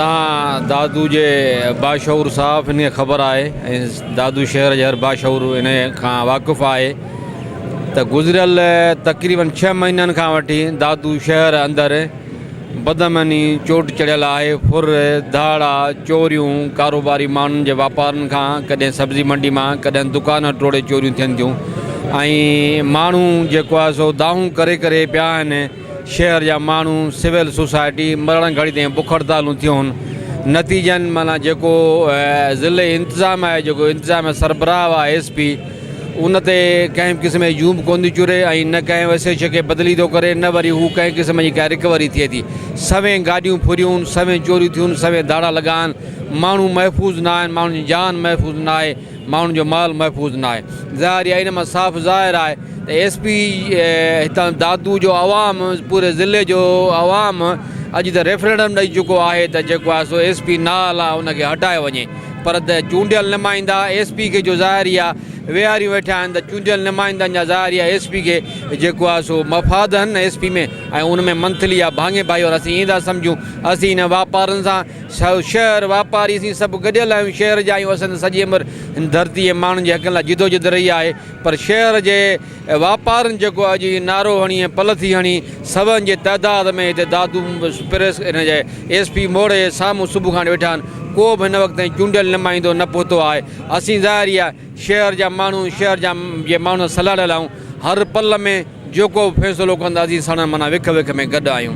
ता दादू जे बाशऊर साहब इन ख़बर है। दादू शहर जे हर बाशऊर इन खां वाक़ुफ़ है। त गुज़िरियल तक़रीबन 6 महीननि खां वठी दादू शहर अंदर बदमनी चोट चढ़ियल है। फुर धाड़ा चोरियूं कारोबारी माण्हुनि जे वापारनि खां, कॾहिं सब्ज़ी मंडी मां, कॾहिं दुकान टोड़े चोरियूं थियनि थियूं। ऐं माण्हू जेको आहे सो दाहूं करे करे पिया आहिनि। शहर जा माण्हू, सिविल सोसाइटी मरण घड़ी ताईं बुख हड़तालूं थियूं आहिनि। नतीजनि माना जेको ज़िले इंतिज़ाम आहे, जेको इंतिज़ाम सरबराह आहे SP, उन ते कंहिं क़िस्म जी जूम कोन थी चुरे ऐं न कंहिं वैसे शइ खे बदिली थो करे, न वरी हू कंहिं क़िस्म जी का रिकवरी थिए थी। सवें गाॾियूं फुरियूं, सवें चोरियूं थियूं, सवें धाड़ा लॻा आहिनि। माण्हू महफ़ूज़ न आहिनि, माण्हुनि जी जान महफ़ूज़ न आहे, माण्हुनि जो माल महफ़ूज़ न आहे। ज़ाहिर आहे इन मां साफ़ ज़ाहिर आहे त SP हितां दादू जो आवाम, पूरे ज़िले जो आवाम अॼु त रेफरेंडम ॾेई चुको आहे त जेको आहे सो SP नाल आहे उनखे हटाए वञे। पर त चूंडियल नुमाइंदा SP खे जो ज़ाहिरी आहे वेहारियूं वेठा आहिनि, त चूंडियल नुमाइंदनि जा ज़ाहिरी आहे SP खे जेको आहे सो मफ़ाद आहिनि SP में, ऐं उन में मंथली आहे भाङे भाई। और असीं ईंदा सम्झूं असीं इन वापारनि सां शहर वापारी असीं सभु गॾियल आहियूं, शहर जा आहियूं। असां सॼी उमिरि धरती जे माण्हुनि जे हक़नि लाइ जिदोजहद रही आहे। पर शहर जे वापारनि जेको अॼु नारो हणी ऐं पलथी हणी सभनि जे तइदाद में हिते दादू प्रेस इन जे SP मोड़ जे साम्हूं सुबुह खां वेठा आहिनि। को बि हिन वक़्त ताईं चूंडियल नुमाइंदो न पहुतो आहे। असीं ज़ाहिरी आहे शहर जा माण्हू, शहर जा जे माण्हू सलाहियल आहियूं। हर पल में जेको फ़ैसिलो कंदासीं साण माना विख विख में गॾु आहियूं।